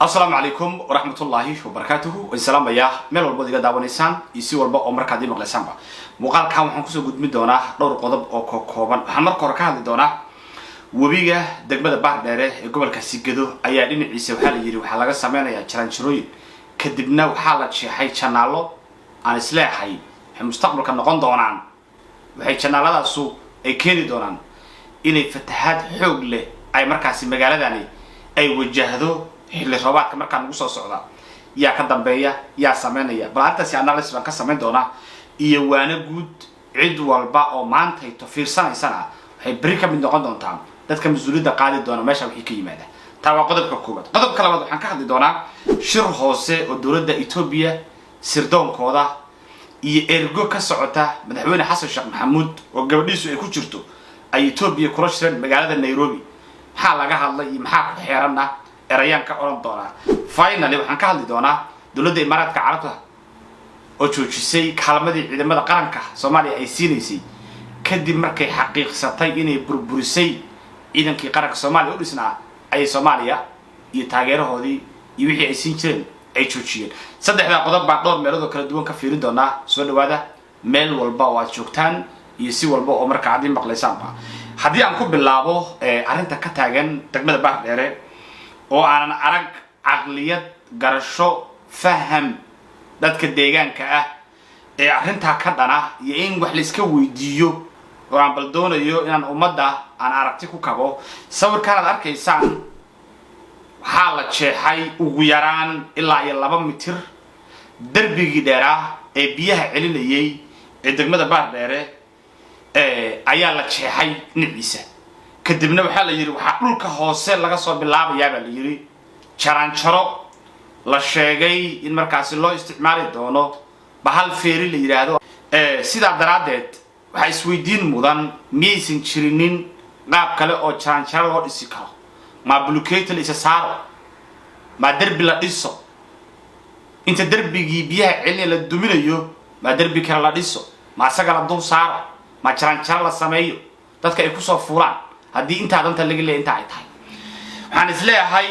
السلام عليكم ورحمة الله وبركاته والسلام يا ميل والبا ديغا داوانيسان يسي والبا oo marka dib maqlaysan ba muuqaalkan waxaan ku soo gudbin doonaa dhowr qodob oo kooban waxaan marka hore ka hadli doonaa wabiga degmada Baardheere ee gobolka Sigado ayaa dhinaciisa waxa la yiri waxa laga sameeyaa jaranjarooyin kadibna waxa la jeexay channel aan isleeyahay in mustaqbalka noqon doonaan waxay channeladaas ay keeni doonaan inay fatahaad xoog leh ay markaas magaaladani ay wajahdo xilli roobaadka marka ugu soo socda yaa ka dambeeya yaa sameynaya balaantaasi analysis baan ka sameyn doonaa iyo waana guud cid walba oo maanta ay fiirsanaysana waxay bari ka mid noqon doontaa dadka mas'uuliyadda qaadi doona meesha wixii ka yimaada taa waa qodobka koowaad qodobka labaad waxaan ka hadli doonaa shir hoose oo dawladda Itoobiya sirdoonkooda iyo ergo ka socota madaxweyne Xasan Sheekh Maxamuud oo gabadhiisu ay ku jirto ay Itoobiya kula shireen magaalada Nairobi maxaa laga hadlay maxaa ku xeeranna erayanka oran doona finally waxaan ka hadli doonaa dawladda Imaaraadka Carabta oo joojisay kaalmadii ciidamada qaranka Soomaaliya ay siineysay kadib markay xaqiiqsatay inay burburisay ciidankii qaranka Soomaaliya u dhisnaa ay Soomaaliya iyo taageerahoodii iyo wixii ay siin jireen ay joojiyeen saddexda qodob baan dhowr meelood oo kala duwan ka fiirin doonaa soo dhawaada meel walba oo aad joogtaan iyo si walba oo marka aad maqlaysaanba haddii aan ku bilaabo arinta ka taagan degmada Baardheere oo aanan arag aqliyad garasho faham dadka deegaanka ah ee arinta ka dhana iyo in wax la iska weydiiyo oo aan bal doonayo inaan ummadda aan aragti ku kabo sawirkan aad arkaysaan waxaa la jeexay ugu yaraan ilaa 2 mitir darbigii dheeraa ee biyaha celinayay ee degmada Baardheere ayaa la jeexay niciisa kadibna waxa la yiri waxa dhulka hoose laga soo bilaabayaa baa la yiri jaranjaro la sheegay in markaas loo isticmaali doono bahal feeri la yiraahdo sida daraadeed waxa isweydiin mudan miyaysan jirinin qaab kale oo jaranjaro loo dhisi karo ma blockade la isa saaro ma darbi la dhiso inta darbigii biyaha celin la duminayo ma darbi kale la dhiso ma asaga la dul saaro ma jaranjaro la sameeyo dadka ay ku soo fuulaan haddii inta danta laga leeyahay inta ay tahay waxaan isleeyahay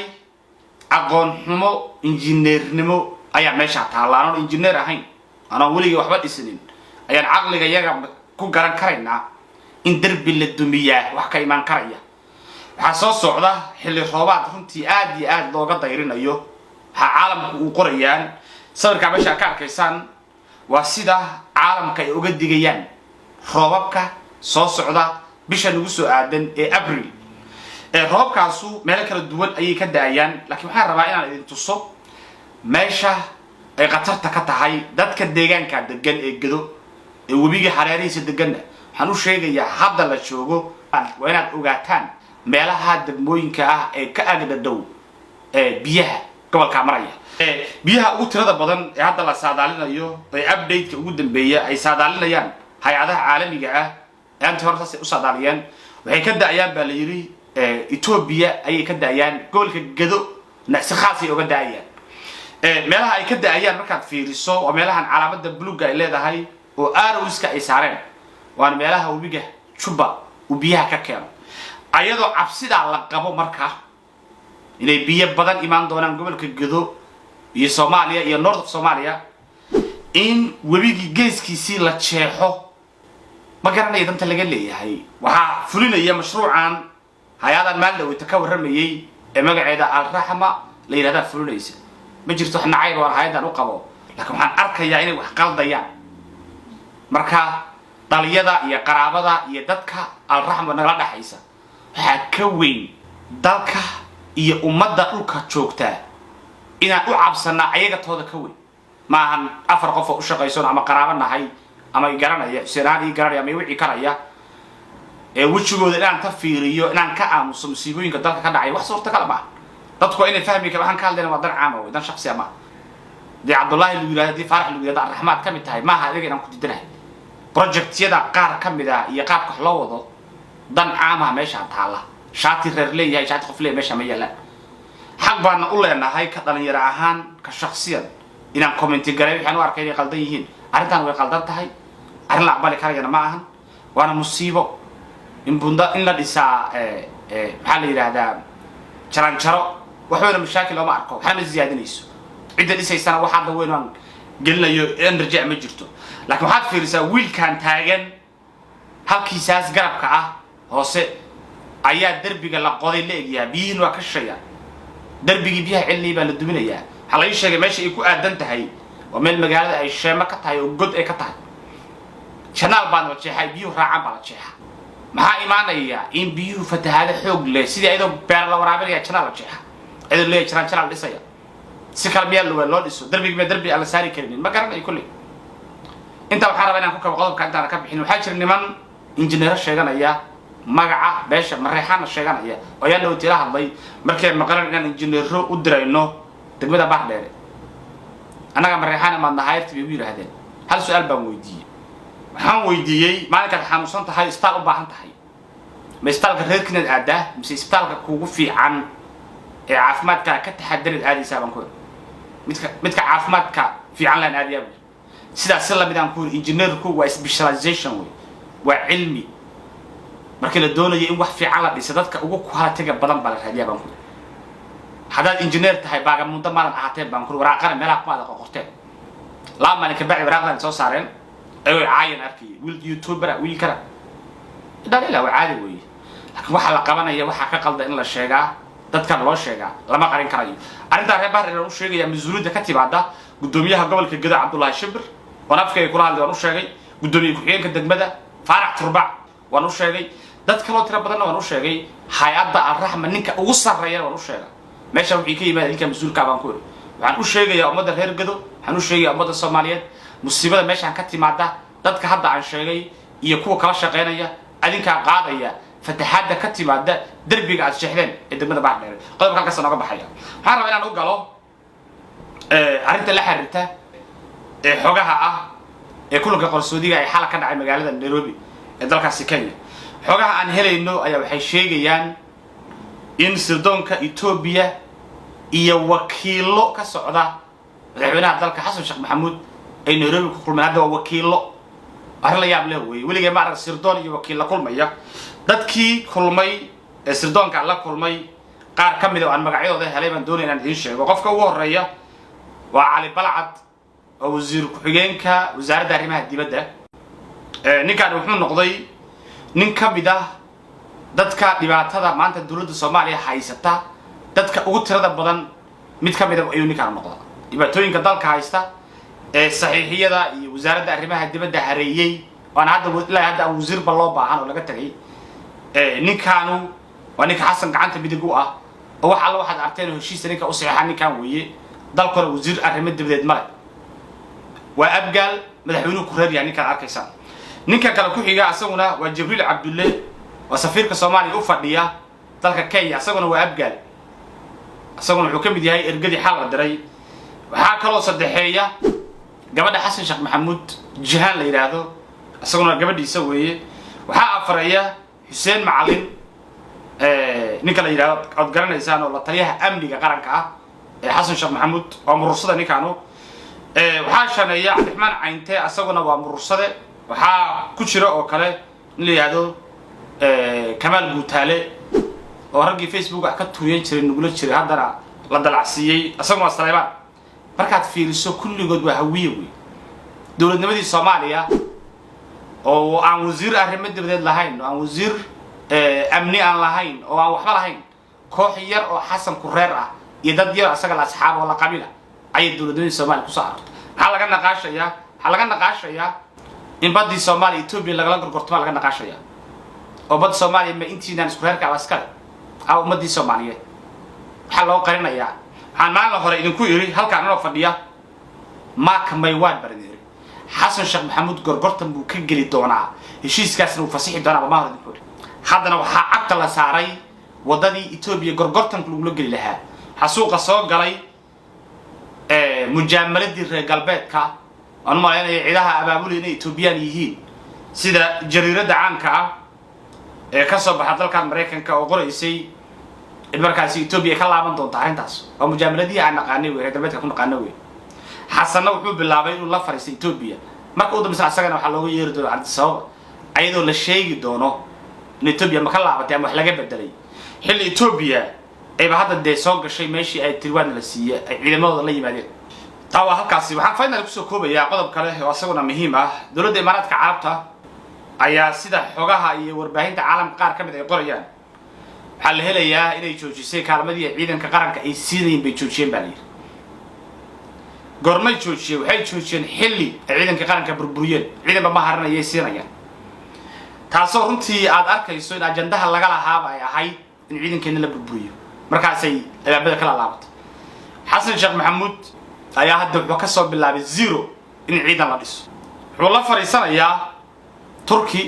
aqoon xumo injineernimo ayaa meesha taalaan injineer ahayn ana waliga waxba dhisnin ayaan aqliga yaga ku garan karaynaa in darbi la dumiyaa wax ka iman karaya waxa soo socda xilli roobaad runtii aad iyo aad looga dayrinayo waxa caalamku uu qorayaan sawirka meesha ka arkaysaan waa sida caalamka ay uga digayaan roobabka soo socda bisha ugu soo aadan ee April roobkaasu meel kala duwan ayay ka daayaan laakiin waxaan rabaa inaan idin tuso meesha ay qatarta ka tahay dadka deegaanka degan ee Gado ee wabiga hareerihiisa degan waxaan u sheegayaa hadda la joogo waa inaad ogaataan meelaha degmooyinka ah ee ka agda dhow biyaha gobolka maraya biyaha ugu tirada badan ee hadda la saadaalinayo ee update-ka ugu dambeeya ay saadaalinayaan hay'adaha caalamiga ah أنت هرتاس أصدقائيان وهيك كده أيام باليري إثيوبيا أي كده أيام قول كجدو نسخاسي أو كده أيام مالها أي كده أيام مركز في ريسو ومالها عن علامة البلوغة اللي ده هاي وأروس كإسعارين وأنا مالها وبيجه شبا وبيها ككير أيضا عبسيد على قبو مركز إلى بيه بدن إيمان دونا قبل كجدو يسوماليا ينورد سوماليا إن وبيجي جيس كيسي لتشيحو ما garanay danta laga leeyahay waxa fulinaya mashruucan hay'adan maalda ka warramayay ee magaceeda Al-Rahma la yiraahdo fulinaysa ma jirto xna cayr war hay'adan u qabo laakiin waxaan arkayaa inay wax qaldayaan marka dhaliyada iyo qaraabada iyo dadka Al-Rahma naga dhaxaysa waxa ka weyn dalka iyo ummadda dhulka joogta inaan u cabsana ayaga tooda ka weyn maahan afar qof oo u shaqaysan ama qaraabanahay ama garanaya siraan garanaya ma wixii karaya wajigooda inaan ka fiiriyo inaan ka aamuso musiibooyinka dalka ka dhacay wax suurta kala ma dadku inay fahmi karaan waxaan ka hadlayna wadan caam ah wadan shakhsi ah di Abdullahi Luulaadi Farax Luulaadi Rahmaad kamid tahay ma aha adiga inaan ku didanahay project-yada qaar kamid ah iyo qaabka loo wado dan caam ah meesha taala shaati reer leeyahay shaati qof leeyahay meesha ma yeelan xaq baan u leenahay ka dhalinyaro ahaan ka shakhsiyan inaan comment gareeyo waxaan u arkay inay qaldan yihiin arintan way qaldan tahay arin la aqbali karayna ma ahan waana musiibo in bunda in la dhisaa maxaa la yiraahdaa jaranjaro وحنا مشاكل وما أركو حنا زيادة نيسو عدة لسه يستنا واحد وين قلنا نرجع مجرته لكن واحد في رسالة ويل كان تاجن هالكيساس قرب كعه هوسه أيها دربي قال قاضي اللي يجيها بين وكشيا دربي بيها علي بالدنيا هلا يشجع ماشي يكون أدنت هاي ومن المجال أي شيء ما كتاي وجود أي كتاي شنال بان وتشيحي بيو راعم على تشيحه ما إيمانه يا إن بيو فتهذا حق له سيد أيضا بيرلا ورابر يا شنال تشيحه أيضا ليه شنال لسه سكر بيا لو لسه دربي على ساري كريمين ما قرنا يقول لي أنت وحنا بينا كوكب غضب كأنت أنا كبحين وحاجر نمان إنجنير الشيغان أياه magaca beesha mareexana sheeganaya oo yaan loo tira hadlay markay maqaran inaan engineer u dirayno degmada Baxdheere anaga mareexana ma nahayrtii bay yiraahdeen hal su'aal baan weydiiyay waxaan weydiiyay maalinka xanuunsan tahay isbitaal u baahan tahay ma isbitaalka reerkina aada mise isbitaalka kuugu fiican ee caafimaadka ka taxadirid aadaysa baan ku midka caafimaadka fiican laan aadiyaa sidaas la midaan ku engineerku waa specialization waa cilmi markii la doonayo in wax fiican la dhiso dadka ugu quality-ga badan baa la raadiyaa baan ku hadaad engineer tahay baaga muddo maadan ahaatee baan ku waraaqana meelaha kuma adag qorteen laa maalin ka bacdi waraaqdan soo saareen ayuu caayan arkay wiil youtuber wiil kara dalila waa caadi weeye laakiin waxa la qabanaya waxa ka qaldan in la sheegaa dadka loo sheegaa lama qarin karayo arinta reer Bahrain uu sheegay masuuliyadda ka timaada gudoomiyaha gobolka Gaza Cabdullaahi Shibir oo afkay kula hadlay oo sheegay gudoomiyaha ku-xigeenka degmada Faarax Turbac waan u sheegay dadka loo tira badan waan u sheegay hay'adda Ar-Rahma ninka ugu sareeya waan u sheegay meesha wixii ka yimaada ninka masuulka baan ku iri waxaan u sheegayaa ummadda reer Gado waxaan u sheegayaa ummadda Soomaaliyeed musiibada meeshan ka timaada dadka hadda aan sheegay iyo kuwa kala shaqeynaya adinka qaadaya fatahaada ka timaada darbiga aad sheexdeen ee degmada Baxdheere qodobka halkaas nooga baxaya waxaan rabaa inaan u galo arinta la xiriirta ee xogaha ah ee kulanka qarsoodiga ay xal ka dhacay magaalada Nairobi ee dalkaasi Kenya xogaha aan helayno ayaa waxay sheegayaan in sirdoonka Ethiopia iyo wakiilo ka socda madaxweynaha dalka Xasan Sheekh Maxamuud ay Nairobi ku kulmeen hadda waa wakiilo arrin la yaab leh weey weligeed ma arag sirdoon iyo wakiil la kulmaya dadkii kulmay ee sirdoonka la kulmay qaar ka mid ah aan magacyadooda helay baan doonay inaan idin sheego qofka ugu horeeya waa Cali Balcad oo wasiir ku-xigeenka wasaaradda arrimaha dibadda ninkan wuxuu noqday nin ka mid ah dadka dhibaatada maanta dawladda Soomaaliya haysata dadka ugu tirada badan mid ka mid ah ayuu ninkan noqday dhibaatooyinka dalka haysta ee saxiixiyada iyo wasaaradda arrimaha dibadda hareeyay waan hadda wasiir ba loo baahan oo laga tagay ninkaanu waa ninka Xasan gacanta midig u ah oo waxa la waxaad arteen heshiis ninka u saxiixan ninkan weeye dalkana wasiir arrimaha dibadda male waa abgaal madaxweynuhu ku raadiyaa ninkan arkaysan ninka kale ku xiga asaguna waa Jibriil Cabdulle waa safiirka Soomaaliya u fadhiya dalka Kenya asaguna waa abgaal asaguna wuxuu ka mid yahay ergadii xal la diray waxa kale oo saddexeeya gabadha Xasan Sheekh Maxamuud Jihaan la yiraahdo asaguna gabadhiisa weeye waxa afaraya Xuseen Macalin ninka la yiraahdo cod garanaysaan oo la taliyaha amniga qaranka ah ee Xasan Sheekh Maxamuud oo murursada ninkaanu waxa shaneeya Cabdiraxmaan Cayntee asaguna waa murursade waxa ku jira oo kale in la yiraahdo Kamal Guutaale oo ragii Facebook ka tuuyan jiray nugula jiray haddana la dalacsiiyay asaguna Saleebaan markaad fiiriso kulligood waa hawiye weey dawladnimadii Soomaaliya oo aan wasiir arrimaha dibadda lahayn oo aan wasiir amni aan lahayn oo aan waxba lahayn koox yar oo Xasan ku reer ah iyo dad yar asaga la asxaab oo la qabiila ay dawladnimadii Soomaaliya ku saarto waxa laga naqaashayaa in badii Soomaaliya Ethiopia laga gorgortamo laga naqaashayaa oo bad Soomaaliya ma intiinaan isku reerka askar aw ummadii Soomaaliyeed waxa loo qarinayaa waxaan maalin hore idinku iri halkaan oo fadhiya ma kamay waan baradiri Xasan Sheekh Maxamuud gorgortan buu ka gali doonaa heshiiskaasna uu fasixi doonaa ma hore dib haddana waxa cagta la saaray wadadii Ethiopia gorgortan lagu gali lahaa xasuuqa soo galay mujaamalada reer galbeedka aan maaleynay ciidaha abaabul inay Ethiopian yihiin sida jariirada caanka ah ee ka soo baxay dalka Mareykanka oo qoraysay in markaas Ethiopia ka laaban doonto arintaas oo mujaamaladi aan naqaanay reer galbeedka ku naqaanay xasanna wuxuu bilaabay inuu la fariisto Ethiopia marka uu dambeeyay asagana waxa looga yeeri doono arrin sabab ayadoo la sheegi doono in Ethiopia ma ka laabatay ama wax laga bedelay xilli Ethiopia هذا دي سوق الشيء ماشي أي تلوان للسيا علماء الله بعدين طبعا هالكاسي وحن فاينا لكسو كوبا يا قدم كله واسقنا مهمة دولة الإمارات كعربتها أي سيدا حقها أي وربعين عالم قار كم ذي قريان حل هلا يا إلى يشوفي كارمدي عيدا كقرن كأيسينين بيشوفين بالي قرمي يشوفي وحي يشوفين حلي عيدا كقرن كبربريين عيدا بمهرنا يسيرنا يعني taasoo runtii aad arkayso in ajandaha laga lahaaba ay ahayd in ciidankeena la burburiyo markaasay abaabada kala laabato xasan sheekh maxamuud ayaa hadda wuxuu ka soo bilaabay zero in ciidan la dhiso wuxuu la fariisanayaa turki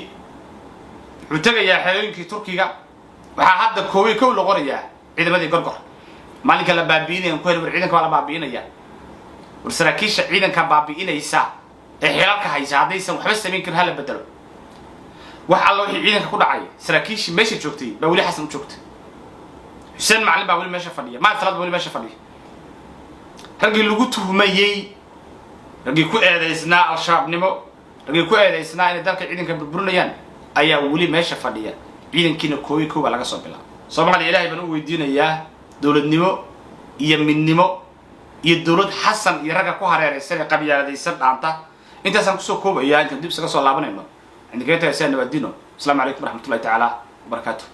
wuxuu tagayaa xeelooyinkii turkiga waxaa hadda kow la qorayaa ciidamadii gorgor maalinka la baabiinayaan ku helay ciidanka waa la baabiinayaa warsaraakiisha ciidanka baabiinaysa ee xilalka haysa haddaysan waxba samayn karin hala bedelo wax alla wixii ciidanka ku dhacay saraakiishi meesha joogtay baa wali xasan u joogtay xuseen macallin baa wali meesha fadhiya ma talad wali meesha fadhiya ragii lagu tuhmayay ragii ku eedeysnaa al-shabaabnimo ragii ku eedeysnaa in dalka ciidanka burburinayaan ayaa wali meesha fadhiya ciidankiina koob laga soo bilaabo Soomaaliya Ilaahay baan u weydiinayaa dawladnimo iyo midnimo iyo dawlad xasan iyo raga ku hareeraysan qabyaaladaysan dhaanta intaasaan ku soo koobayaa inta dib isaga soo laabanayno عندك أنت يا سيدنا ودينه السلام عليكم ورحمة الله تعالى وبركاته.